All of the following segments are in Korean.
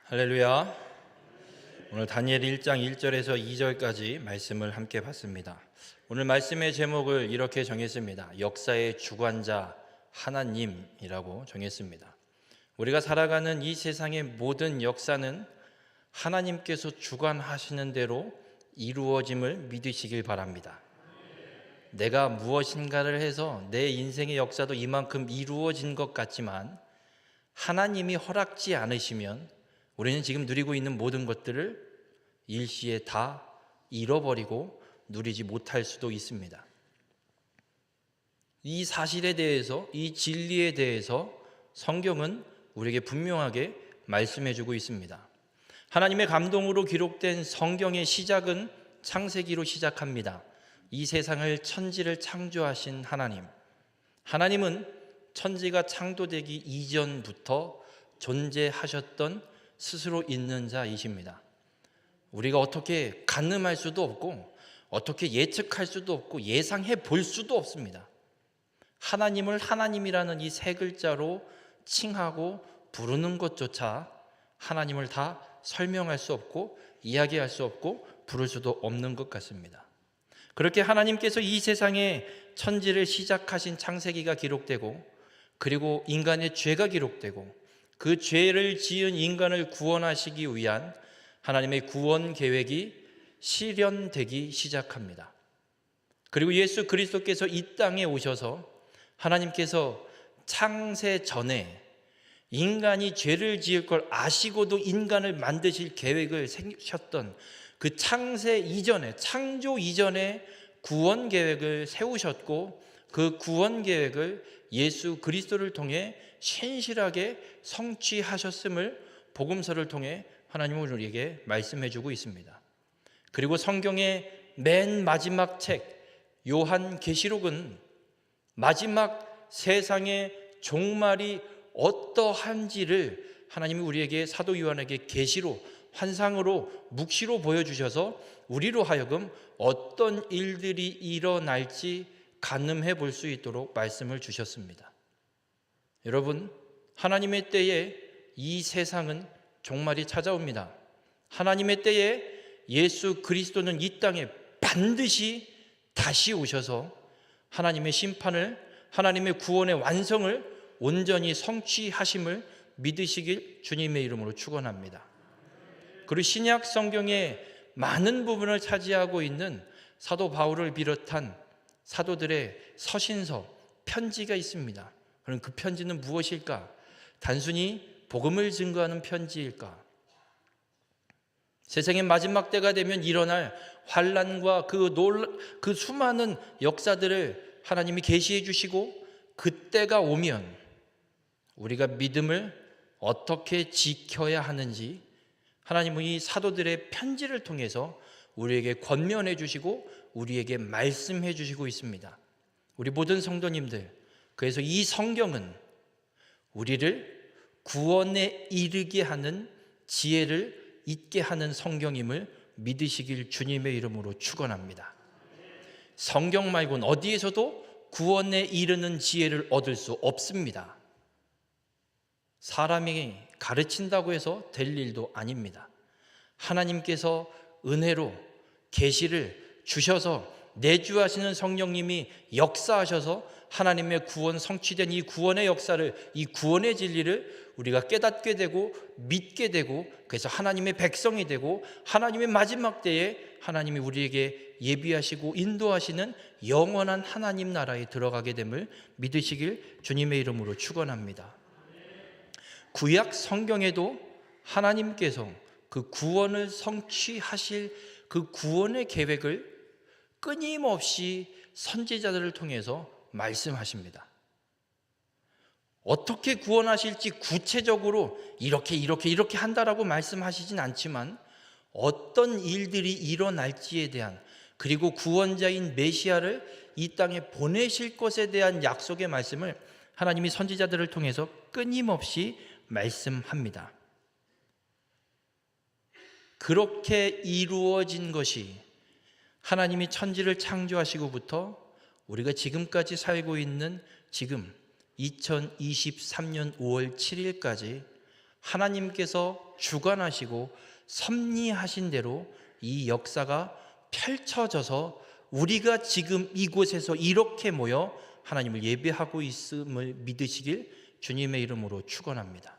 할렐루야. 오늘 다니엘 1장 1절에서 2절까지 말씀을 함께 봤습니다. 오늘 말씀의 제목을 이렇게 정했습니다. 역사의 주관자 하나님이라고 정했습니다. 우리가 살아가는 이 세상의 모든 역사는 하나님께서 주관하시는 대로 이루어짐을 믿으시길 바랍니다. 내가 무엇인가를 해서 내 인생의 역사도 이만큼 이루어진 것 같지만 하나님이 허락지 않으시면 우리는 지금 누리고 있는 모든 것들을 일시에 다 잃어버리고 누리지 못할 수도 있습니다. 이 사실에 대해서, 이 진리에 대해서 성경은 우리에게 분명하게 말씀해주고 있습니다. 하나님의 감동으로 기록된 성경의 시작은 창세기로 시작합니다. 이 세상을, 천지를 창조하신 하나님은 천지가 창조되기 이전부터 존재하셨던 스스로 있는 자이십니다. 우리가 어떻게 가늠할 수도 없고 어떻게 예측할 수도 없고 예상해 볼 수도 없습니다. 하나님을 하나님이라는 이 세 글자로 칭하고 부르는 것조차 하나님을 다 설명할 수 없고 이야기할 수 없고 부를 수도 없는 것 같습니다. 그렇게 하나님께서 이 세상에 천지를 시작하신 창세기가 기록되고, 그리고 인간의 죄가 기록되고, 그 죄를 지은 인간을 구원하시기 위한 하나님의 구원 계획이 실현되기 시작합니다. 그리고 예수 그리스도께서 이 땅에 오셔서 하나님께서 창세 전에 인간이 죄를 지을 걸 아시고도 인간을 만드실 계획을 세우셨던 그 창세 이전에, 창조 이전에 구원 계획을 세우셨고, 그 구원 계획을 예수 그리스도를 통해 신실하게 성취하셨음을 복음서를 통해 하나님은 우리에게 말씀해 주고 있습니다. 그리고 성경의 맨 마지막 책 요한계시록은 마지막 세상의 종말이 어떠한지를 하나님이 우리에게, 사도 요한에게 계시로, 환상으로, 묵시로 보여주셔서 우리로 하여금 어떤 일들이 일어날지 가늠해 볼 수 있도록 말씀을 주셨습니다. 여러분, 하나님의 때에 이 세상은 종말이 찾아옵니다. 하나님의 때에 예수 그리스도는 이 땅에 반드시 다시 오셔서 하나님의 심판을, 하나님의 구원의 완성을 온전히 성취하심을 믿으시길 주님의 이름으로 축원합니다. 그리고 신약 성경의 많은 부분을 차지하고 있는 사도 바울을 비롯한 사도들의 서신서, 편지가 있습니다. 그럼 그 편지는 무엇일까? 단순히 복음을 증거하는 편지일까? 세상의 마지막 때가 되면 일어날 환난과 그 수많은 역사들을 하나님이 계시해 주시고, 그때가 오면 우리가 믿음을 어떻게 지켜야 하는지 하나님은 이 사도들의 편지를 통해서 우리에게 권면해 주시고 우리에게 말씀해 주시고 있습니다. 우리 모든 성도님들, 그래서 이 성경은 우리를 구원에 이르게 하는 지혜를 있게 하는 성경임을 믿으시길 주님의 이름으로 축원합니다. 성경 말고는 어디에서도 구원에 이르는 지혜를 얻을 수 없습니다. 사람이 가르친다고 해서 될 일도 아닙니다. 하나님께서 은혜로 계시를 주셔서 내주하시는 성령님이 역사하셔서 하나님의 구원, 성취된 이 구원의 역사를, 이 구원의 진리를 우리가 깨닫게 되고 믿게 되고, 그래서 하나님의 백성이 되고 하나님의 마지막 때에 하나님이 우리에게 예비하시고 인도하시는 영원한 하나님 나라에 들어가게 됨을 믿으시길 주님의 이름으로 축원합니다. 구약 성경에도 하나님께서 그 구원을 성취하실 그 구원의 계획을 끊임없이 선지자들을 통해서 말씀하십니다. 어떻게 구원하실지 구체적으로 이렇게 한다라고 말씀하시진 않지만 어떤 일들이 일어날지에 대한, 그리고 구원자인 메시아를 이 땅에 보내실 것에 대한 약속의 말씀을 하나님이 선지자들을 통해서 끊임없이 말씀합니다. 그렇게 이루어진 것이 하나님이 천지를 창조하시고부터 우리가 지금까지 살고 있는 지금 2023년 5월 7일까지 하나님께서 주관하시고 섭리하신 대로 이 역사가 펼쳐져서 우리가 지금 이곳에서 이렇게 모여 하나님을 예배하고 있음을 믿으시길 주님의 이름으로 축원합니다.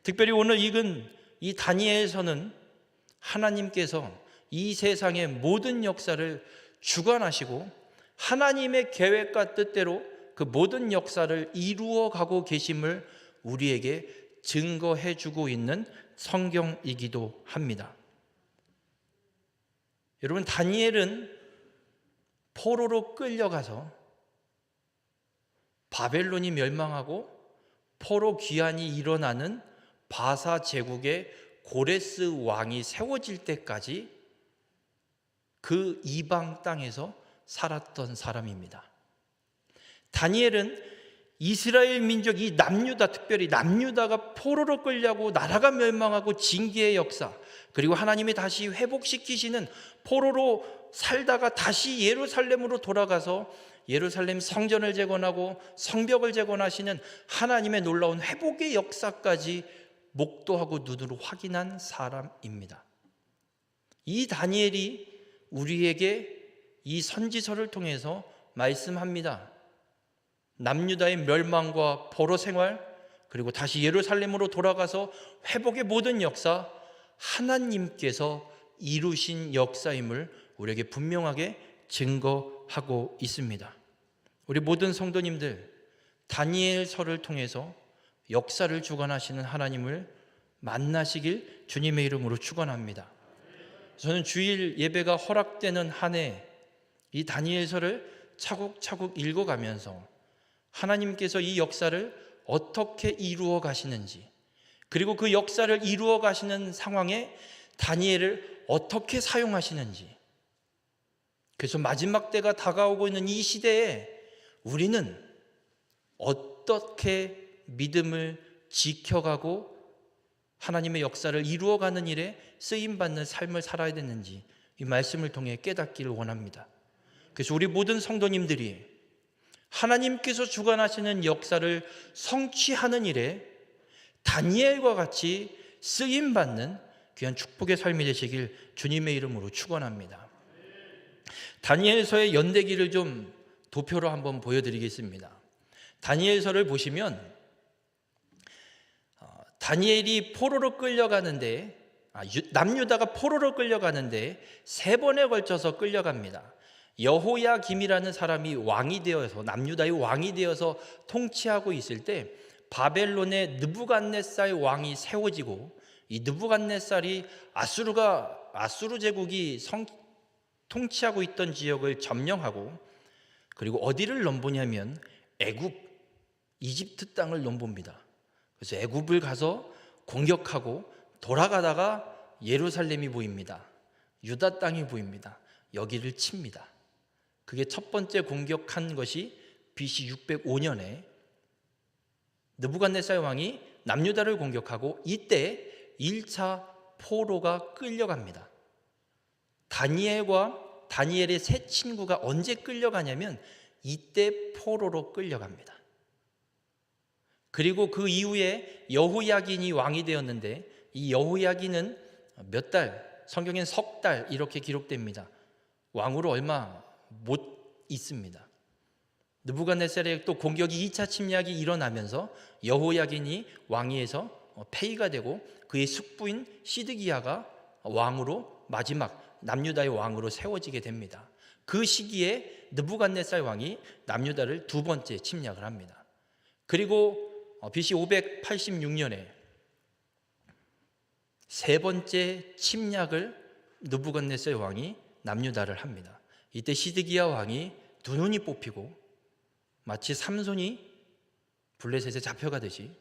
특별히 오늘 읽은 이 다니엘서는 하나님께서 이 세상의 모든 역사를 주관하시고 하나님의 계획과 뜻대로 그 모든 역사를 이루어 가고 계심을 우리에게 증거해 주고 있는 성경이기도 합니다. 여러분, 다니엘은 포로로 끌려가서 바벨론이 멸망하고 포로 귀환이 일어나는 바사 제국의 고레스 왕이 세워질 때까지 그 이방 땅에서 살았던 사람입니다. 다니엘은 이스라엘 민족, 이 남유다, 특별히 남유다가 포로로 끌려고 나라가 멸망하고 징계의 역사, 그리고 하나님이 다시 회복시키시는, 포로로 살다가 다시 예루살렘으로 돌아가서 예루살렘 성전을 재건하고 성벽을 재건하시는 하나님의 놀라운 회복의 역사까지 목도하고 눈으로 확인한 사람입니다. 이 다니엘이 우리에게 이 선지서를 통해서 말씀합니다. 남유다의 멸망과 포로 생활, 그리고 다시 예루살렘으로 돌아가서 회복의 모든 역사, 하나님께서 이루신 역사임을 우리에게 분명하게 증거하고 있습니다. 우리 모든 성도님들, 다니엘서를 통해서 역사를 주관하시는 하나님을 만나시길 주님의 이름으로 축원합니다. 저는 주일 예배가 허락되는 한 해 이 다니엘서를 차곡차곡 읽어가면서 하나님께서 이 역사를 어떻게 이루어 가시는지, 그리고 그 역사를 이루어 가시는 상황에 다니엘을 어떻게 사용하시는지, 그래서 마지막 때가 다가오고 있는 이 시대에 우리는 어떻게 믿음을 지켜가고 하나님의 역사를 이루어가는 일에 쓰임받는 삶을 살아야 되는지 이 말씀을 통해 깨닫기를 원합니다. 그래서 우리 모든 성도님들이 하나님께서 주관하시는 역사를 성취하는 일에 다니엘과 같이 쓰임받는 귀한 축복의 삶이 되시길 주님의 이름으로 축원합니다. 다니엘서의 연대기를 좀 도표로 한번 보여드리겠습니다. 다니엘서를 보시면 다니엘이 포로로 끌려가는데, 남유다가 포로로 끌려가는데 3번에 걸쳐서 끌려갑니다. 여호야김이라는 사람이 왕이 되어서, 남유다의 왕이 되어서 통치하고 있을 때 바벨론의 느부갓네살 왕이 세워지고, 이 느부갓네살이 아수르 제국이 통치하고 있던 지역을 점령하고, 그리고 어디를 넘보냐면 애굽, 이집트 땅을 넘봅니다. 그래서 애굽을 가서 공격하고 돌아가다가 예루살렘이 보입니다. 유다 땅이 보입니다. 여기를 칩니다. 그게 첫 번째 공격한 것이 BC 605년에 느부갓네살 왕이 남유다를 공격하고, 이때 1차 포로가 끌려갑니다. 다니엘의 세 친구가 언제 끌려가냐면 이때 포로로 끌려갑니다. 그리고 그 이후에 여호야긴이 왕이 되었는데, 이 여호야긴은 몇 달, 성경엔 석 달 이렇게 기록됩니다. 왕으로 얼마 못 있습니다. 느부갓네살의 또 공격이 2차 침략이 일어나면서 여호야긴이 왕위에서 폐위가 되고, 그의 숙부인 시드기야가 왕으로, 마지막 남유다의 왕으로 세워지게 됩니다. 그 시기에 느부갓네살 왕이 남유다를 2번째 침략을 합니다. 그리고 BC 586년에 3번째 침략을 느부갓네살 왕이 남유다를 합니다. 이때 시드기야 왕이 2눈이 뽑히고, 마치 삼손이 블레셋에 잡혀가듯이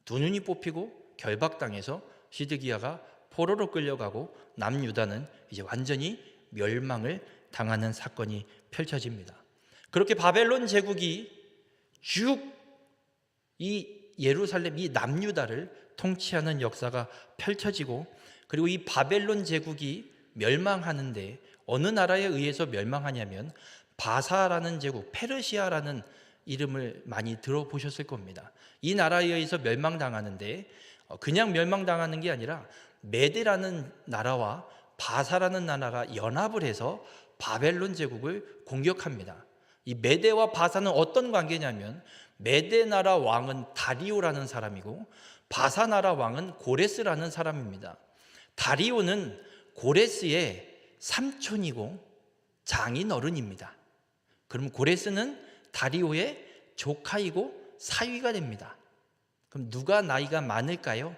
2눈이 뽑히고 결박당해서 시드기야가 포로로 끌려가고 남유다는 이제 완전히 멸망을 당하는 사건이 펼쳐집니다. 그렇게 바벨론 제국이 쭉 이 예루살렘, 이 남유다를 통치하는 역사가 펼쳐지고, 그리고 이 바벨론 제국이 멸망하는데 어느 나라에 의해서 멸망하냐면 바사라는 제국, 페르시아라는 이름을 많이 들어보셨을 겁니다. 이 나라에 의해서 멸망당하는데 그냥 멸망당하는 게 아니라 메대라는 나라와 바사라는 나라가 연합을 해서 바벨론 제국을 공격합니다. 이 메대와 바사는 어떤 관계냐면 메대 나라 왕은 다리오라는 사람이고 바사 나라 왕은 고레스라는 사람입니다. 다리오는 고레스의 삼촌이고 장인어른입니다. 그럼 고레스는 다리오의 조카이고 사위가 됩니다. 그럼 누가 나이가 많을까요?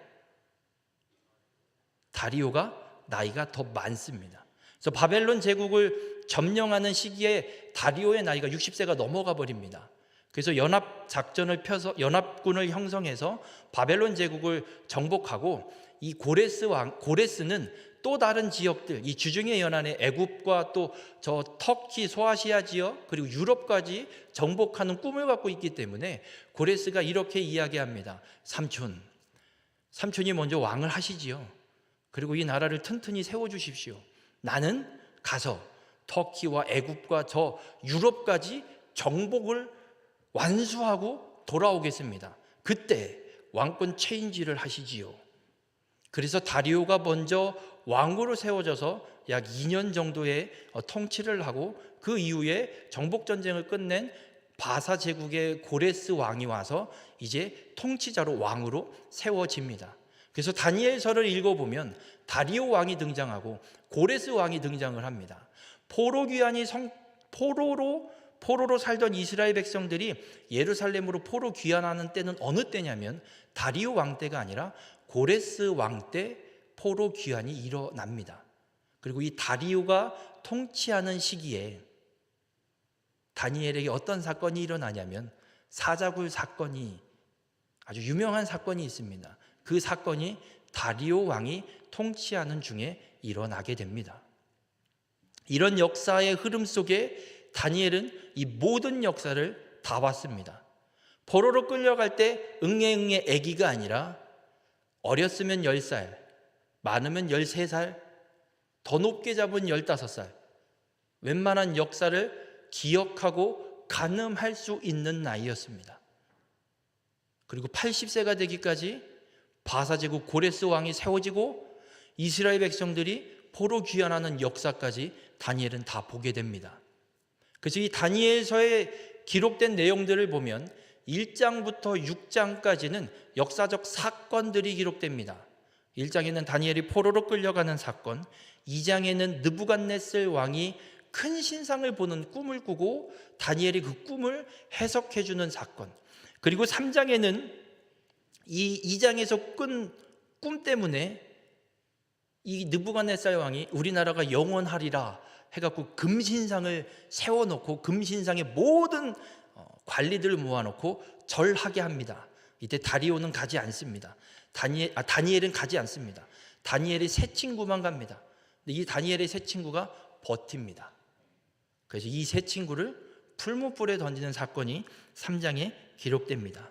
다리오가 나이가 더 많습니다. 그래서 바벨론 제국을 점령하는 시기에 다리오의 나이가 60세가 넘어가 버립니다. 그래서 연합 작전을 펴서 연합군을 형성해서 바벨론 제국을 정복하고 이 고레스는 또 다른 지역들, 이 주중의 연안의 애굽과 또 저 터키, 소아시아 지역 그리고 유럽까지 정복하는 꿈을 갖고 있기 때문에 고레스가 이렇게 이야기합니다. 삼촌이 먼저 왕을 하시지요. 그리고 이 나라를 튼튼히 세워주십시오. 나는 가서 터키와 애굽과 저 유럽까지 정복을 완수하고 돌아오겠습니다. 그때 왕권 체인지를 하시지요. 그래서 다리오가 먼저 왕으로 세워져서 약 2년 정도의 통치를 하고 그 이후에 정복전쟁을 끝낸 바사 제국의 고레스 왕이 와서 이제 통치자로 왕으로 세워집니다. 그래서 다니엘서를 읽어보면 다리오 왕이 등장하고 고레스 왕이 등장을 합니다. 포로로 살던 이스라엘 백성들이 예루살렘으로 포로 귀환하는 때는 어느 때냐면 다리오 왕 때가 아니라 고레스 왕 때 포로 귀환이 일어납니다. 그리고 이 다리오가 통치하는 시기에 다니엘에게 어떤 사건이 일어나냐면 사자굴 사건이 아주 유명한 사건이 있습니다. 그 사건이 다리오 왕이 통치하는 중에 일어나게 됩니다. 이런 역사의 흐름 속에 다니엘은 이 모든 역사를 다 봤습니다. 포로로 끌려갈 때 응애 아기가 아니라 어렸으면 10살, 많으면 13살, 더 높게 잡은 15살, 웬만한 역사를 기억하고 가늠할 수 있는 나이였습니다. 그리고 80세가 되기까지 바사제국 고레스 왕이 세워지고 이스라엘 백성들이 포로 귀환하는 역사까지 다니엘은 다 보게 됩니다. 그래서 이 다니엘서에 기록된 내용들을 보면 1장부터 6장까지는 역사적 사건들이 기록됩니다. 1장에는 다니엘이 포로로 끌려가는 사건, 2장에는 느부갓네살 왕이 큰 신상을 보는 꿈을 꾸고 다니엘이 그 꿈을 해석해 주는 사건, 그리고 3장에는 이 2장에서 꾼 꿈 때문에 이 느부갓네살 왕이 우리나라가 영원하리라 해갖고 금신상을 세워놓고 금신상의 모든 관리들을 모아놓고 절하게 합니다. 이때 다리오는 가지 않습니다. 다니엘은 가지 않습니다. 다니엘이 세 친구만 갑니다. 근데 이 다니엘의 세 친구가 버팁니다. 그래서 이 세 친구를 풀무불에 던지는 사건이 3장에 기록됩니다.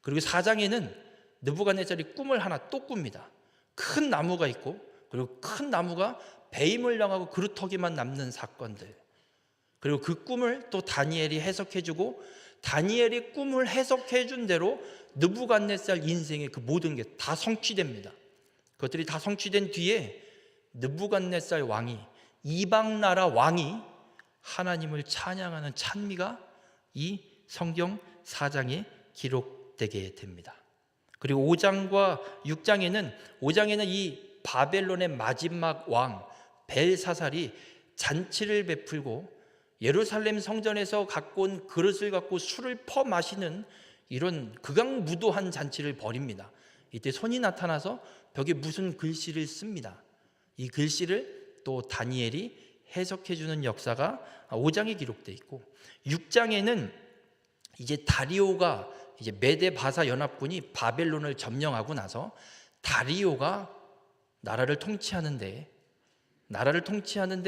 그리고 4장에는 느부갓네살이 꿈을 하나 또 꿉니다. 큰 나무가 있고 그리고 큰 나무가 배임을 당하고 그루터기만 남는 사건들, 그리고 그 꿈을 또 다니엘이 해석해주고 다니엘이 꿈을 해석해준 대로 느부갓네살 인생의 그 모든 게 다 성취됩니다. 그것들이 다 성취된 뒤에 느부갓네살 왕이, 이방 나라 왕이 하나님을 찬양하는 찬미가 이 성경 4장에 기록되게 됩니다. 그리고 5장과 6장에는 이 바벨론의 마지막 왕 벨사살이 잔치를 베풀고 예루살렘 성전에서 갖고 온 그릇을 갖고 술을 퍼 마시는 이런 극악무도한 잔치를 벌입니다. 이때 손이 나타나서 벽에 무슨 글씨를 씁니다. 이 글씨를 또 다니엘이 해석해 주는 역사가 5장에 기록되어 있고, 6장에는 이제 다리오가 이제 메데 바사 연합군이 바벨론을 점령하고 나서 다리오가 나라를 통치하는데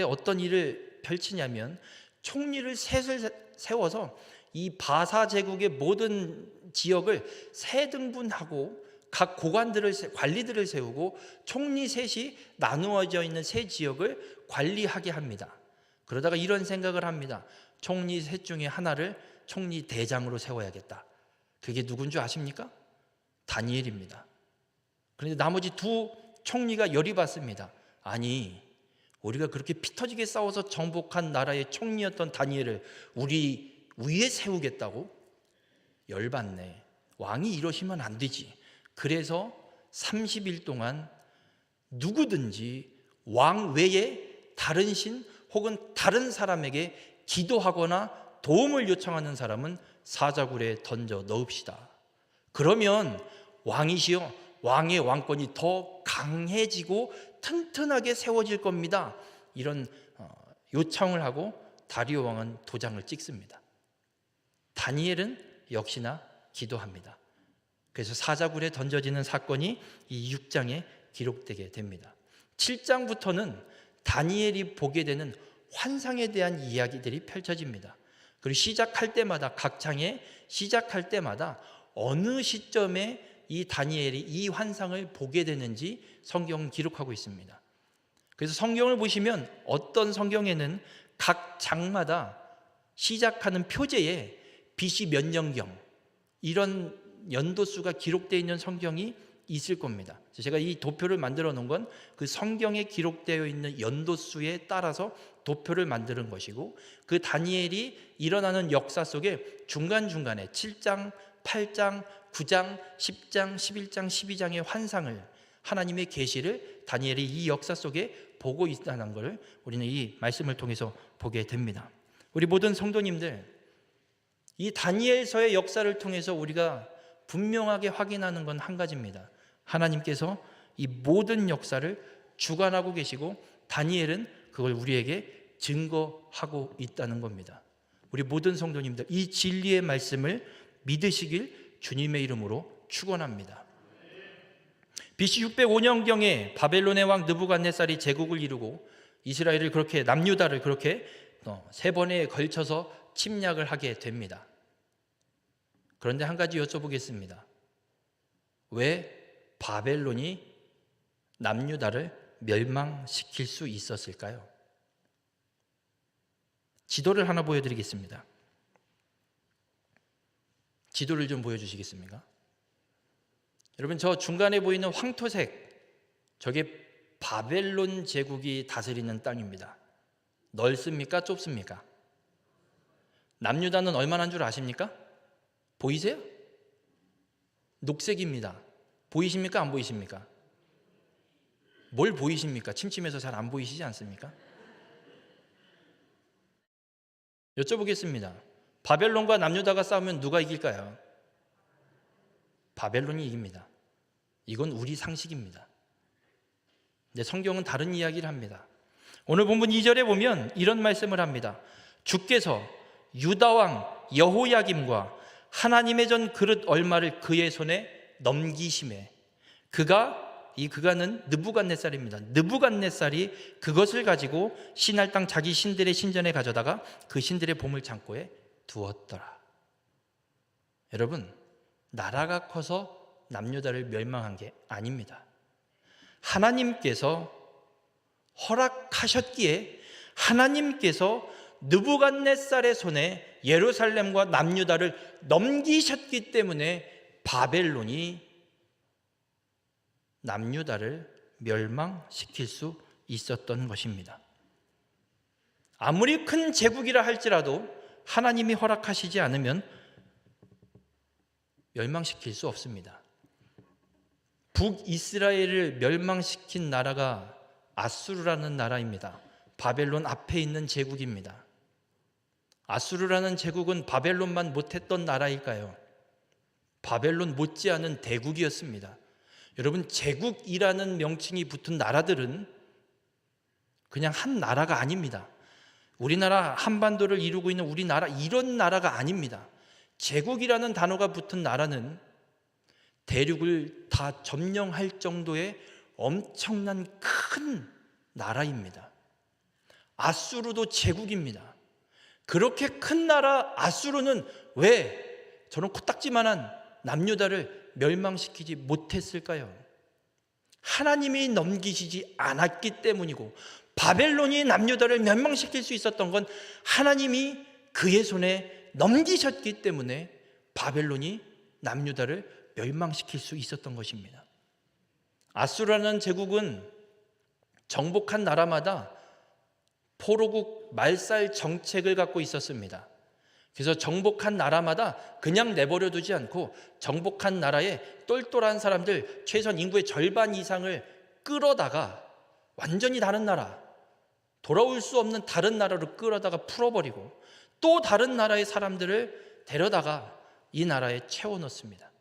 어떤 일을 펼치냐면 총리를 셋을 세워서 이 바사 제국의 모든 지역을 세 등분하고 각 관리들을 세우고 총리 셋이 나누어져 있는 세 지역을 관리하게 합니다. 그러다가 이런 생각을 합니다. 총리 셋 중에 하나를 총리 대장으로 세워야겠다. 그게 누군 줄 아십니까? 다니엘입니다. 그런데 나머지 두 총리가 열이 받습니다. 아니, 우리가 그렇게 피 터지게 싸워서 정복한 나라의 총리였던 다니엘을 우리 위에 세우겠다고? 열받네. 왕이 이러시면 안 되지. 그래서 30일 동안 누구든지 왕 외에 다른 신 혹은 다른 사람에게 기도하거나 도움을 요청하는 사람은 사자굴에 던져 넣읍시다. 그러면 왕이시여, 왕의 왕권이 더 강해지고 튼튼하게 세워질 겁니다. 이런 요청을 하고 다리오 왕은 도장을 찍습니다. 다니엘은 역시나 기도합니다. 그래서 사자굴에 던져지는 사건이 이 6장에 기록되게 됩니다. 7장부터는 다니엘이 보게 되는 환상에 대한 이야기들이 펼쳐집니다. 그리고 시작할 때마다, 각 장에 시작할 때마다 어느 시점에 이 다니엘이 이 환상을 보게 되는지 성경은 기록하고 있습니다. 그래서 성경을 보시면 어떤 성경에는 각 장마다 시작하는 표제에 BC 몇 년경 이런 연도수가 기록되어 있는 성경이 있을 겁니다. 제가 이 도표를 만들어 놓은 건 그 성경에 기록되어 있는 연도수에 따라서 도표를 만드는 것이고, 그 다니엘이 일어나는 역사 속에 중간중간에 7장, 8장, 9장, 10장, 11장, 12장의 환상을, 하나님의 계시를 다니엘이 이 역사 속에 보고 있다는 것을 우리는 이 말씀을 통해서 보게 됩니다. 우리 모든 성도님들, 이 다니엘서의 역사를 통해서 우리가 분명하게 확인하는 건 한 가지입니다. 하나님께서 이 모든 역사를 주관하고 계시고 다니엘은 그걸 우리에게 증거하고 있다는 겁니다. 우리 모든 성도님들, 이 진리의 말씀을 믿으시길 주님의 이름으로 축원합니다. BC 605년경에 바벨론의 왕 느부갓네살이 제국을 이루고 이스라엘을 그렇게, 남유다를 그렇게 3번에 걸쳐서 침략을 하게 됩니다. 그런데 한 가지 여쭤보겠습니다. 왜 바벨론이 남유다를 멸망시킬 수 있었을까요? 지도를 하나 보여드리겠습니다. 지도를 좀 보여주시겠습니까? 여러분, 저 중간에 보이는 황토색, 저게 바벨론 제국이 다스리는 땅입니다. 넓습니까? 좁습니까? 남유다는 얼마나 줄 아십니까? 보이세요? 녹색입니다. 보이십니까? 안 보이십니까? 뭘 보이십니까? 침침해서 잘 안 보이시지 않습니까? 여쭤보겠습니다. 바벨론과 남유다가 싸우면 누가 이길까요? 바벨론이 이깁니다. 이건 우리 상식입니다. 근데 성경은 다른 이야기를 합니다. 오늘 본문 2절에 보면 이런 말씀을 합니다. 주께서 유다왕 여호야김과 하나님의 전 그릇 얼마를 그의 손에 넘기심에, 그가는 느부갓네살입니다. 느부갓네살이 그것을 가지고 신할 땅 자기 신들의 신전에 가져다가 그 신들의 보물 창고에 두었더라. 여러분, 나라가 커서 남유다를 멸망한 게 아닙니다. 하나님께서 허락하셨기에 하나님께서 느부갓네살의 손에 예루살렘과 남유다를 넘기셨기 때문에 바벨론이 남유다를 멸망시킬 수 있었던 것입니다. 아무리 큰 제국이라 할지라도 하나님이 허락하시지 않으면 멸망시킬 수 없습니다. 북이스라엘을 멸망시킨 나라가 아수르라는 나라입니다. 바벨론 앞에 있는 제국입니다. 아수르라는 제국은 바벨론만 못했던 나라일까요? 바벨론 못지않은 대국이었습니다. 여러분, 제국이라는 명칭이 붙은 나라들은 그냥 한 나라가 아닙니다. 우리나라 한반도를 이루고 있는 우리나라, 이런 나라가 아닙니다. 제국이라는 단어가 붙은 나라는 대륙을 다 점령할 정도의 엄청난 큰 나라입니다. 아수르도 제국입니다. 그렇게 큰 나라 아수르는 왜 저런 코딱지만한 남유다를 멸망시키지 못했을까요? 하나님이 넘기시지 않았기 때문이고, 바벨론이 남유다를 멸망시킬 수 있었던 건 하나님이 그의 손에 넘기셨기 때문에 바벨론이 남유다를 멸망시킬 수 있었던 것입니다. 아수르라는 제국은 정복한 나라마다 포로국 말살 정책을 갖고 있었습니다. 그래서 정복한 나라마다 그냥 내버려 두지 않고 정복한 나라에 똘똘한 사람들 최소한 인구의 절반 이상을 끌어다가 완전히 다른 나라, 돌아올 수 없는 다른 나라로 끌어다가 풀어버리고 또 다른 나라의 사람들을 데려다가 이 나라에 채워넣습니다.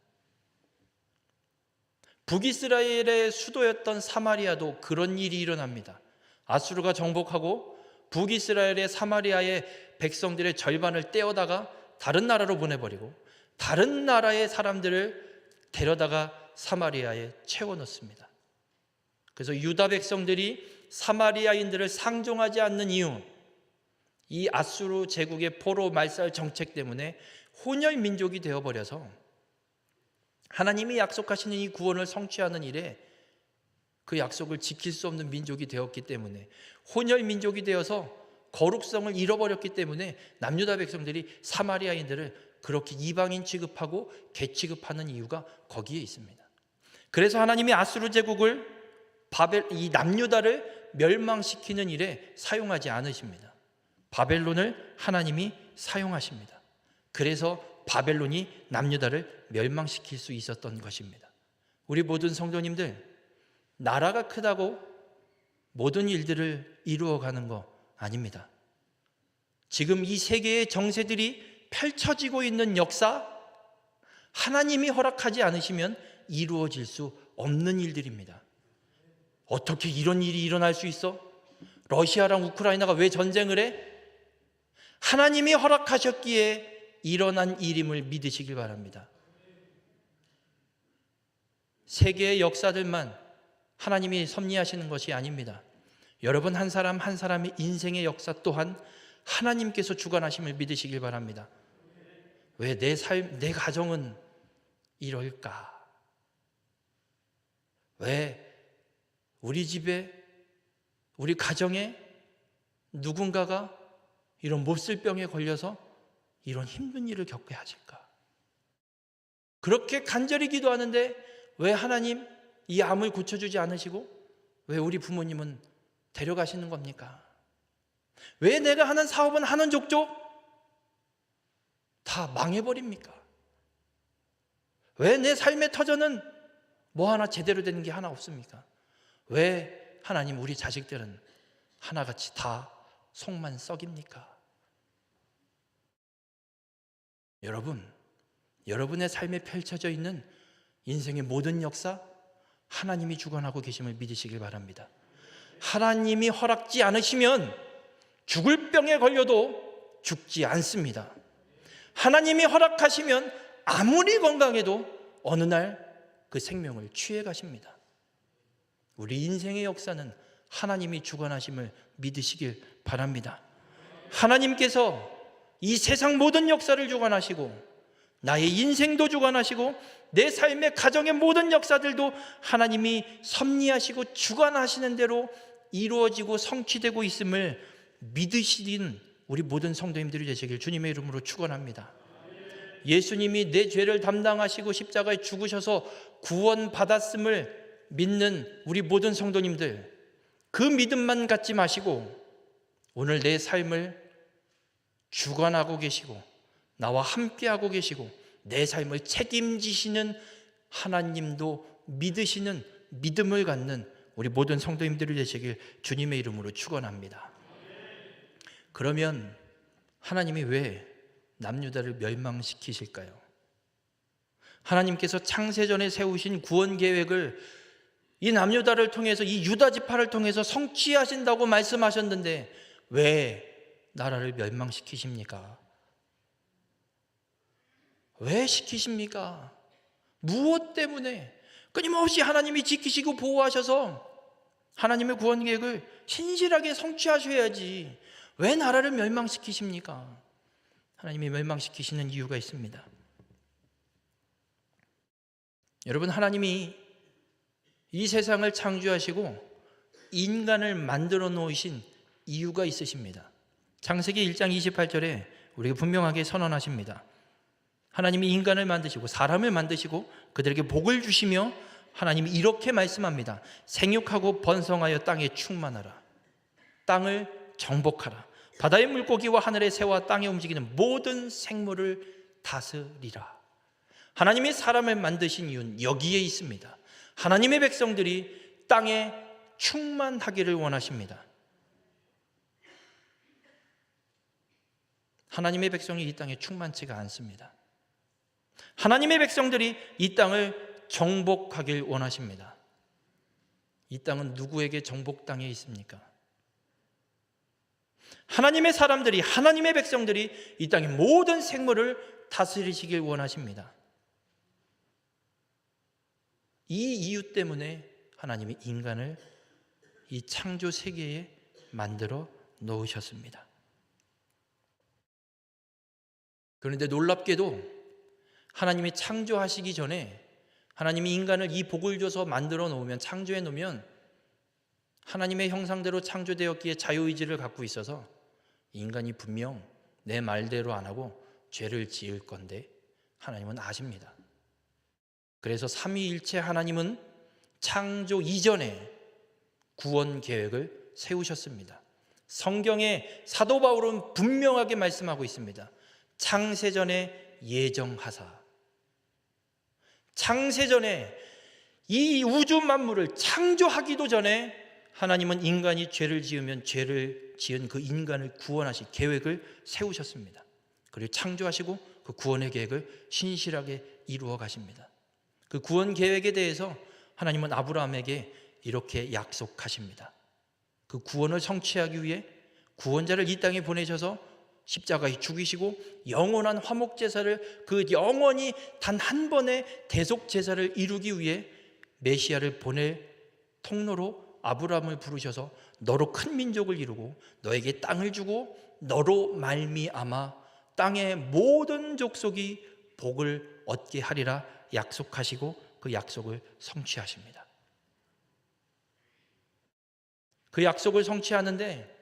북이스라엘의 수도였던 사마리아도 그런 일이 일어납니다. 아수르가 정복하고 북이스라엘의 사마리아의 백성들의 절반을 떼어다가 다른 나라로 보내버리고 다른 나라의 사람들을 데려다가 사마리아에 채워넣습니다. 그래서 유다 백성들이 사마리아인들을 상종하지 않는 이유, 이 아수르 제국의 포로 말살 정책 때문에 혼혈 민족이 되어버려서 하나님이 약속하시는 이 구원을 성취하는 일에 그 약속을 지킬 수 없는 민족이 되었기 때문에, 혼혈 민족이 되어서 거룩성을 잃어버렸기 때문에 남유다 백성들이 사마리아인들을 그렇게 이방인 취급하고 개 취급하는 이유가 거기에 있습니다. 그래서 하나님이 아수르 제국을 이 남유다를 멸망시키는 일에 사용하지 않으십니다. 바벨론을 하나님이 사용하십니다. 그래서 바벨론이 남유다를 멸망시킬 수 있었던 것입니다. 우리 모든 성도님들, 나라가 크다고 모든 일들을 이루어가는 거 아닙니다. 지금 이 세계의 정세들이 펼쳐지고 있는 역사, 하나님이 허락하지 않으시면 이루어질 수 없는 일들입니다. 어떻게 이런 일이 일어날 수 있어? 러시아랑 우크라이나가 왜 전쟁을 해? 하나님이 허락하셨기에 일어난 일임을 믿으시길 바랍니다. 세계의 역사들만 하나님이 섭리하시는 것이 아닙니다. 여러분 한 사람 한 사람의 인생의 역사 또한 하나님께서 주관하심을 믿으시길 바랍니다. 왜 내 삶, 내 가정은 이럴까? 왜 우리 집에, 우리 가정에 누군가가 이런 몹쓸 병에 걸려서 이런 힘든 일을 겪게 하실까? 그렇게 간절히 기도하는데 왜 하나님 이 암을 고쳐주지 않으시고 왜 우리 부모님은 데려가시는 겁니까? 왜 내가 하는 사업은 하는 족족 다 망해버립니까? 왜 내 삶의 터전은 뭐 하나 제대로 되는 게 하나 없습니까? 왜 하나님 우리 자식들은 하나같이 다 속만 썩입니까? 여러분, 여러분의 삶에 펼쳐져 있는 인생의 모든 역사 하나님이 주관하고 계심을 믿으시길 바랍니다. 하나님이 허락지 않으시면 죽을 병에 걸려도 죽지 않습니다. 하나님이 허락하시면 아무리 건강해도 어느 날 그 생명을 취해 가십니다. 우리 인생의 역사는 하나님이 주관하심을 믿으시길 바랍니다. 하나님께서 이 세상 모든 역사를 주관하시고 나의 인생도 주관하시고 내 삶의 가정의 모든 역사들도 하나님이 섭리하시고 주관하시는 대로 이루어지고 성취되고 있음을 믿으시는 우리 모든 성도님들이 되시길 주님의 이름으로 축원합니다. 예수님이 내 죄를 담당하시고 십자가에 죽으셔서 구원받았음을 믿는 우리 모든 성도님들, 그 믿음만 갖지 마시고 오늘 내 삶을 주관하고 계시고 나와 함께하고 계시고 내 삶을 책임지시는 하나님도 믿으시는 믿음을 갖는 우리 모든 성도님들이 되시길 주님의 이름으로 축원합니다. 그러면 하나님이 왜 남유다를 멸망시키실까요? 하나님께서 창세전에 세우신 구원 계획을 이 남유다를 통해서, 이 유다 지파를 통해서 성취하신다고 말씀하셨는데 왜 나라를 멸망시키십니까? 왜 시키십니까? 무엇 때문에? 끊임없이 하나님이 지키시고 보호하셔서 하나님의 구원 계획을 신실하게 성취하셔야지 왜 나라를 멸망시키십니까? 하나님이 멸망시키시는 이유가 있습니다. 여러분, 하나님이 이 세상을 창조하시고 인간을 만들어 놓으신 이유가 있으십니다. 창세기 1장 28절에 우리에게 분명하게 선언하십니다. 하나님이 인간을 만드시고 사람을 만드시고 그들에게 복을 주시며 하나님이 이렇게 말씀합니다. 생육하고 번성하여 땅에 충만하라. 땅을 정복하라. 바다의 물고기와 하늘의 새와 땅에 움직이는 모든 생물을 다스리라. 하나님이 사람을 만드신 이유는 여기에 있습니다. 하나님의 백성들이 땅에 충만하기를 원하십니다. 하나님의 백성이 이 땅에 충만치가 않습니다. 하나님의 백성들이 이 땅을 정복하길 원하십니다. 이 땅은 누구에게 정복당해 있습니까? 하나님의 사람들이, 하나님의 백성들이 이 땅의 모든 생물을 다스리시길 원하십니다. 이 이유 때문에 하나님이 인간을 이 창조 세계에 만들어 놓으셨습니다. 그런데 놀랍게도 하나님이 창조하시기 전에 하나님이 인간을 이 복을 줘서 만들어 놓으면, 창조해 놓으면 하나님의 형상대로 창조되었기에 자유의지를 갖고 있어서 인간이 분명 내 말대로 안 하고 죄를 지을 건데 하나님은 아십니다. 그래서 삼위일체 하나님은 창조 이전에 구원 계획을 세우셨습니다. 성경에 사도 바울은 분명하게 말씀하고 있습니다. 창세전에 예정하사, 창세전에 이 우주 만물을 창조하기도 전에 하나님은 인간이 죄를 지으면 죄를 지은 그 인간을 구원하실 계획을 세우셨습니다. 그리고 창조하시고 그 구원의 계획을 신실하게 이루어 가십니다. 그 구원 계획에 대해서 하나님은 아브라함에게 이렇게 약속하십니다. 그 구원을 성취하기 위해 구원자를 이 땅에 보내셔서 십자가에 죽이시고 영원한 화목제사를, 그 영원히 단 한 번의 대속제사를 이루기 위해 메시아를 보낼 통로로 아브라함을 부르셔서 너로 큰 민족을 이루고 너에게 땅을 주고 너로 말미암아 땅의 모든 족속이 복을 얻게 하리라 약속하시고 그 약속을 성취하십니다. 그 약속을 성취하는데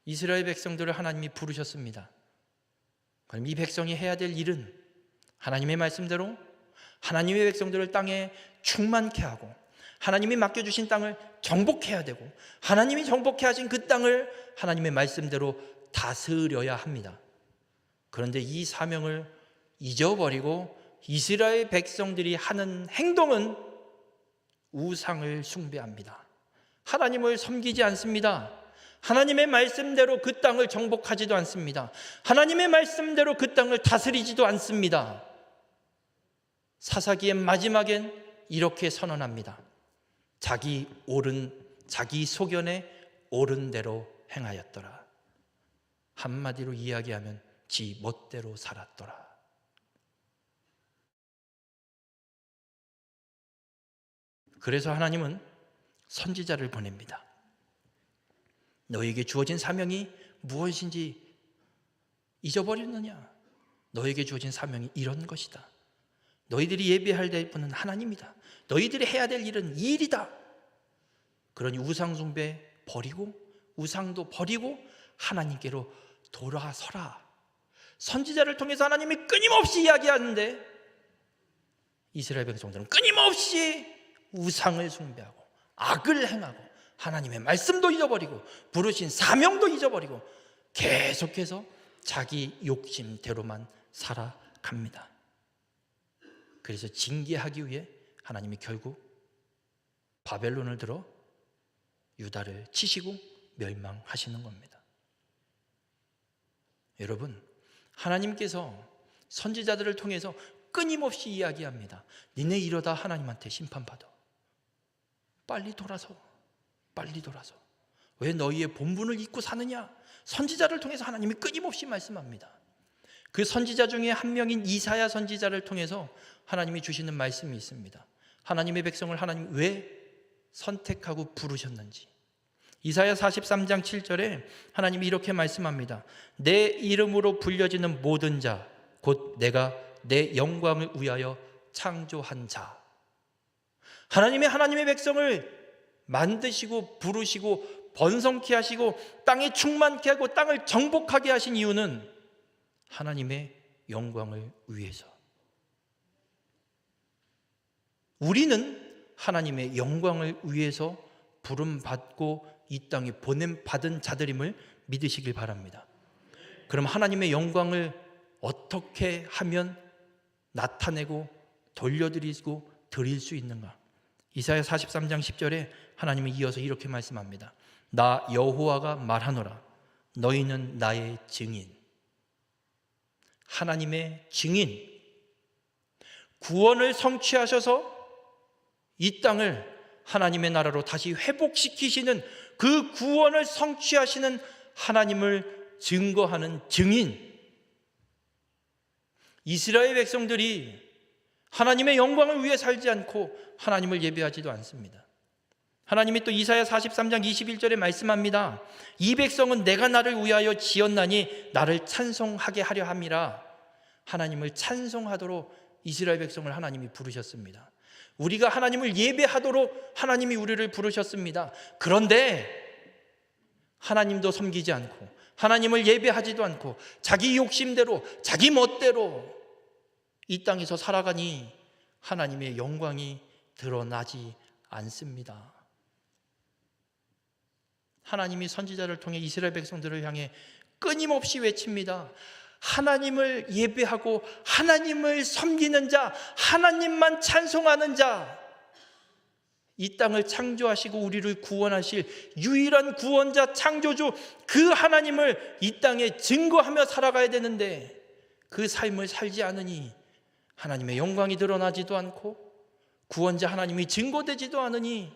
이스라엘 백성들을 하나님이 부르셨습니다. 그럼 이 백성이 해야 될 일은 하나님의 말씀대로 하나님의 백성들을 땅에 충만케 하고 하나님이 맡겨주신 땅을 정복해야 되고 하나님이 정복해 하신 그 땅을 하나님의 말씀대로 다스려야 합니다. 그런데 이 사명을 잊어버리고 이스라엘 백성들이 하는 행동은 우상을 숭배합니다. 하나님을 섬기지 않습니다. 하나님의 말씀대로 그 땅을 정복하지도 않습니다. 하나님의 말씀대로 그 땅을 다스리지도 않습니다. 사사기의 마지막엔 이렇게 선언합니다. 자기 소견에 옳은 대로 행하였더라. 한마디로 이야기하면 지 멋대로 살았더라. 그래서 하나님은 선지자를 보냅니다. 너에게 주어진 사명이 무엇인지 잊어버렸느냐? 너에게 주어진 사명이 이런 것이다. 너희들이 예배할 분은 하나님이다. 너희들이 해야 될 일은 이 일이다. 그러니 우상 숭배 버리고 우상도 버리고 하나님께로 돌아서라. 선지자를 통해서 하나님이 끊임없이 이야기하는데 이스라엘 백성들은 끊임없이 우상을 숭배하고 악을 행하고 하나님의 말씀도 잊어버리고 부르신 사명도 잊어버리고 계속해서 자기 욕심대로만 살아갑니다. 그래서 징계하기 위해 하나님이 결국 바벨론을 들어 유다를 치시고 멸망하시는 겁니다. 여러분, 하나님께서 선지자들을 통해서 끊임없이 이야기합니다. 니네 이러다 하나님한테 심판받아. 빨리 돌아서. 빨리 돌아서. 왜 너희의 본분을 잊고 사느냐? 선지자를 통해서 하나님이 끊임없이 말씀합니다. 그 선지자 중에 한 명인 이사야 선지자를 통해서 하나님이 주시는 말씀이 있습니다. 하나님의 백성을 하나님 왜 선택하고 부르셨는지. 이사야 43장 7절에 하나님이 이렇게 말씀합니다. 내 이름으로 불려지는 모든 자, 곧 내가 내 영광을 위하여 창조한 자. 하나님의 백성을 만드시고 부르시고 번성케 하시고 땅에 충만케 하고 땅을 정복하게 하신 이유는 하나님의 영광을 위해서. 우리는 하나님의 영광을 위해서 부름받고 이 땅에 보냄받은 자들임을 믿으시길 바랍니다. 그럼 하나님의 영광을 어떻게 하면 나타내고 돌려드리고 드릴 수 있는가? 이사야 43장 10절에 하나님이 이어서 이렇게 말씀합니다. 나 여호와가 말하노라 너희는 나의 증인. 하나님의 증인, 구원을 성취하셔서 이 땅을 하나님의 나라로 다시 회복시키시는 그 구원을 성취하시는 하나님을 증거하는 증인. 이스라엘 백성들이 하나님의 영광을 위해 살지 않고 하나님을 예배하지도 않습니다. 하나님이 또 이사야 43장 21절에 말씀합니다. 이 백성은 내가 나를 위하여 지었나니 나를 찬송하게 하려 함이라. 하나님을 찬송하도록 이스라엘 백성을 하나님이 부르셨습니다. 우리가 하나님을 예배하도록 하나님이 우리를 부르셨습니다. 그런데 하나님도 섬기지 않고 하나님을 예배하지도 않고 자기 욕심대로 자기 멋대로 이 땅에서 살아가니 하나님의 영광이 드러나지 않습니다. 하나님이 선지자를 통해 이스라엘 백성들을 향해 끊임없이 외칩니다. 하나님을 예배하고 하나님을 섬기는 자, 하나님만 찬송하는 자, 이 땅을 창조하시고 우리를 구원하실 유일한 구원자, 창조주 그 하나님을 이 땅에 증거하며 살아가야 되는데 그 삶을 살지 않으니 하나님의 영광이 드러나지도 않고 구원자 하나님이 증거되지도 않으니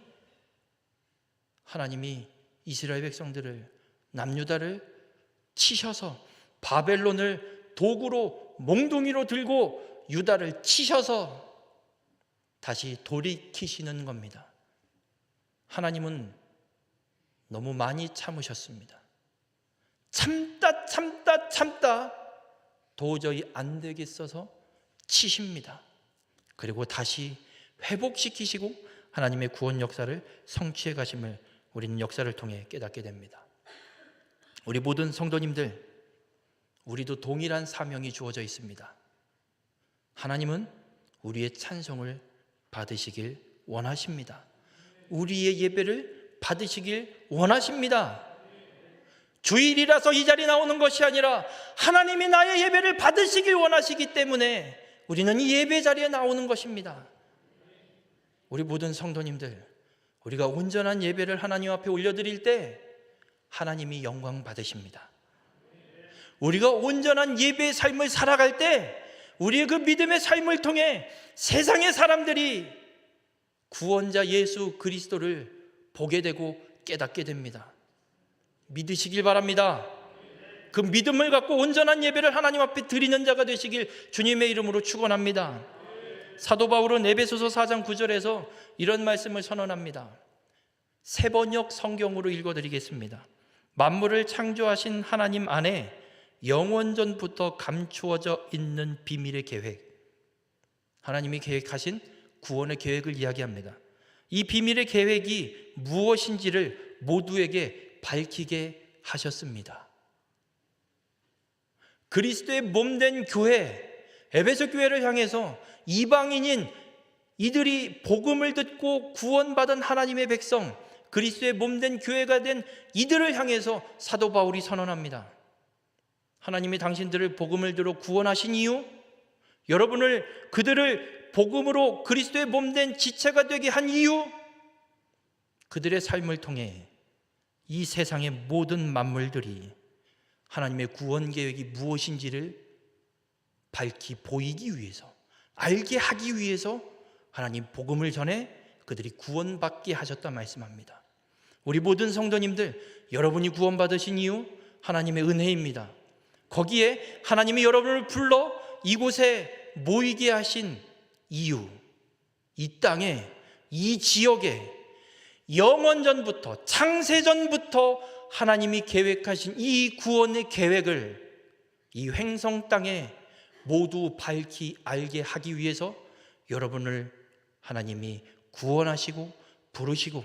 하나님이 이스라엘 백성들을, 남유다를 치셔서 바벨론을 도구로 몽둥이로 들고 유다를 치셔서 다시 돌이키시는 겁니다. 하나님은 너무 많이 참으셨습니다. 참다 도저히 안 되겠어서 치십니다. 그리고 다시 회복시키시고 하나님의 구원 역사를 성취해 가심을 우리는 역사를 통해 깨닫게 됩니다. 우리 모든 성도님들, 우리도 동일한 사명이 주어져 있습니다. 하나님은 우리의 찬송을 받으시길 원하십니다. 우리의 예배를 받으시길 원하십니다. 주일이라서 이 자리에 나오는 것이 아니라 하나님이 나의 예배를 받으시길 원하시기 때문에 우리는 이 예배 자리에 나오는 것입니다. 우리 모든 성도님들, 우리가 온전한 예배를 하나님 앞에 올려드릴 때 하나님이 영광 받으십니다. 우리가 온전한 예배의 삶을 살아갈 때 우리의 그 믿음의 삶을 통해 세상의 사람들이 구원자 예수 그리스도를 보게 되고 깨닫게 됩니다. 믿으시길 바랍니다. 그 믿음을 갖고 온전한 예배를 하나님 앞에 드리는 자가 되시길 주님의 이름으로 축원합니다. 사도 바울은 에베소서 4장 9절에서 이런 말씀을 선언합니다. 새 번역 성경으로 읽어드리겠습니다. 만물을 창조하신 하나님 안에 영원전부터 감추어져 있는 비밀의 계획, 하나님이 계획하신 구원의 계획을 이야기합니다. 이 비밀의 계획이 무엇인지를 모두에게 밝히게 하셨습니다. 그리스도의 몸된 교회, 에베소 교회를 향해서 이방인인 이들이 복음을 듣고 구원받은 하나님의 백성, 그리스도의 몸된 교회가 된 이들을 향해서 사도 바울이 선언합니다. 하나님이 당신들을 복음을 들어 구원하신 이유, 여러분을 그들을 복음으로 그리스도의 몸된 지체가 되게 한 이유, 그들의 삶을 통해 이 세상의 모든 만물들이 하나님의 구원 계획이 무엇인지를 밝히 보이기 위해서, 알게 하기 위해서 하나님 복음을 전해 그들이 구원받게 하셨다 말씀합니다. 우리 모든 성도님들, 여러분이 구원받으신 이유 하나님의 은혜입니다. 거기에 하나님이 여러분을 불러 이곳에 모이게 하신 이유, 이 땅에, 이 지역에 영원전부터, 창세전부터 하나님이 계획하신 이 구원의 계획을 이 횡성 땅에 모두 밝히 알게 하기 위해서 여러분을 하나님이 구원하시고 부르시고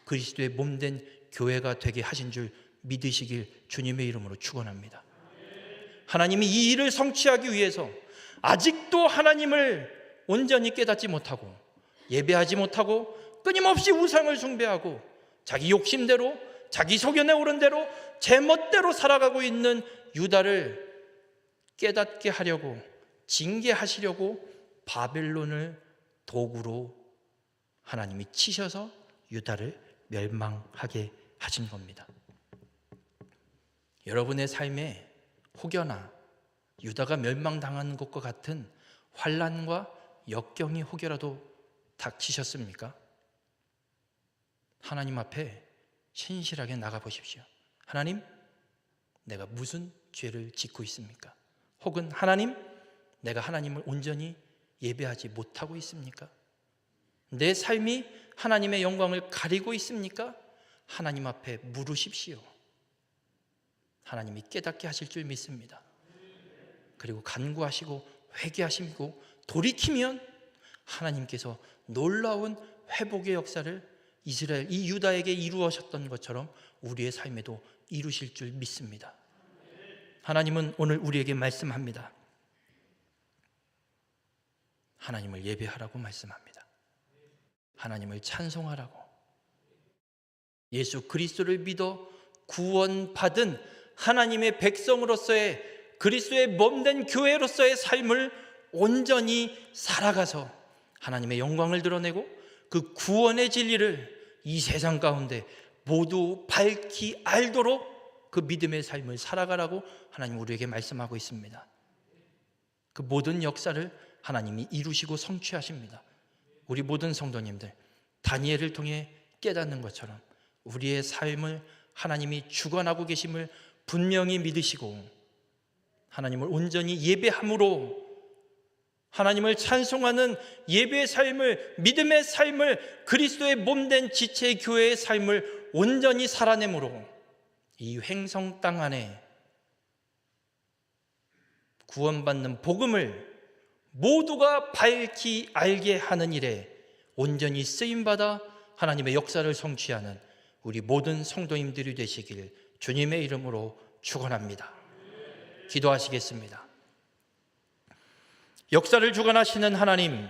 그리스도의 몸된 교회가 되게 하신 줄 믿으시길 주님의 이름으로 축원합니다. 하나님이 이 일을 성취하기 위해서 아직도 하나님을 온전히 깨닫지 못하고 예배하지 못하고 끊임없이 우상을 숭배하고 자기 욕심대로 자기 소견에 오른 대로 제멋대로 살아가고 있는 유다를 깨닫게 하려고 징계하시려고 바벨론을 도구로 하나님이 치셔서 유다를 멸망하게 하신 겁니다. 여러분의 삶에 혹여나 유다가 멸망당하는 것과 같은 환난과 역경이 혹여라도 닥치셨습니까? 하나님 앞에 신실하게 나가보십시오. 하나님, 내가 무슨 죄를 짓고 있습니까? 혹은 하나님, 내가 하나님을 온전히 예배하지 못하고 있습니까? 내 삶이 하나님의 영광을 가리고 있습니까? 하나님 앞에 물으십시오. 하나님이 깨닫게 하실 줄 믿습니다. 그리고 간구하시고 회개하시고 돌이키면 하나님께서 놀라운 회복의 역사를 이스라엘, 이 유다에게 이루어셨던 것처럼 우리의 삶에도 이루실 줄 믿습니다. 하나님은 오늘 우리에게 말씀합니다. 하나님을 예배하라고 말씀합니다. 하나님을 찬송하라고. 예수 그리스도를 믿어 구원받은 하나님의 백성으로서의 그리스도의 몸된 교회로서의 삶을 온전히 살아가서 하나님의 영광을 드러내고 그 구원의 진리를 이 세상 가운데 모두 밝히 알도록 그 믿음의 삶을 살아가라고 하나님 우리에게 말씀하고 있습니다. 그 모든 역사를 하나님이 이루시고 성취하십니다. 우리 모든 성도님들 다니엘을 통해 깨닫는 것처럼 우리의 삶을 하나님이 주관하고 계심을 분명히 믿으시고 하나님을 온전히 예배함으로 하나님을 찬송하는 예배의 삶을, 믿음의 삶을, 그리스도의 몸된 지체의 교회의 삶을 온전히 살아내므로 이 횡성 땅 안에 구원받는 복음을 모두가 밝히 알게 하는 일에 온전히 쓰임받아 하나님의 역사를 성취하는 우리 모든 성도님들이 되시길 주님의 이름으로 축원합니다. 기도하시겠습니다. 역사를 주관하시는 하나님,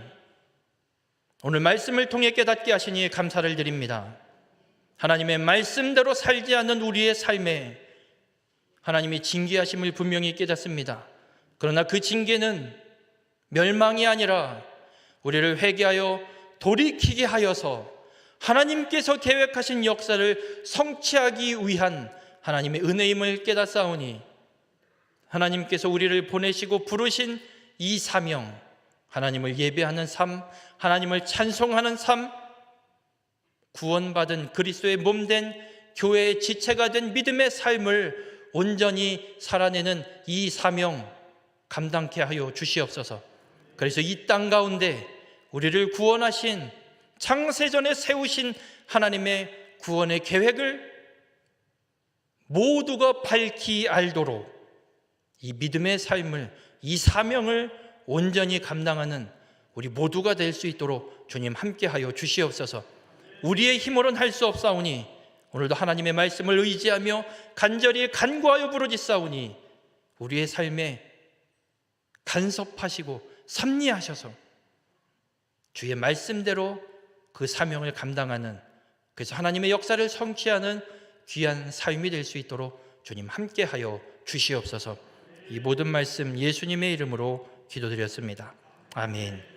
오늘 말씀을 통해 깨닫게 하시니 감사를 드립니다. 하나님의 말씀대로 살지 않는 우리의 삶에 하나님이 징계하심을 분명히 깨닫습니다. 그러나 그 징계는 멸망이 아니라 우리를 회개하여 돌이키게 하여서 하나님께서 계획하신 역사를 성취하기 위한 하나님의 은혜임을 깨닫사오니 하나님께서 우리를 보내시고 부르신 이 사명, 하나님을 예배하는 삶, 하나님을 찬송하는 삶, 구원받은 그리스도의 몸된 교회의 지체가 된 믿음의 삶을 온전히 살아내는 이 사명 감당케 하여 주시옵소서. 그래서 이 땅 가운데 우리를 구원하신 창세전에 세우신 하나님의 구원의 계획을 모두가 밝히 알도록 이 믿음의 삶을, 이 사명을 온전히 감당하는 우리 모두가 될 수 있도록 주님 함께하여 주시옵소서. 우리의 힘으로는 할 수 없사오니 오늘도 하나님의 말씀을 의지하며 간절히 간구하여 부르짖사오니 우리의 삶에 간섭하시고 섭리하셔서 주의 말씀대로 그 사명을 감당하는, 그래서 하나님의 역사를 성취하는 귀한 삶이 될 수 있도록 주님 함께하여 주시옵소서. 이 모든 말씀 예수님의 이름으로 기도드렸습니다. 아멘.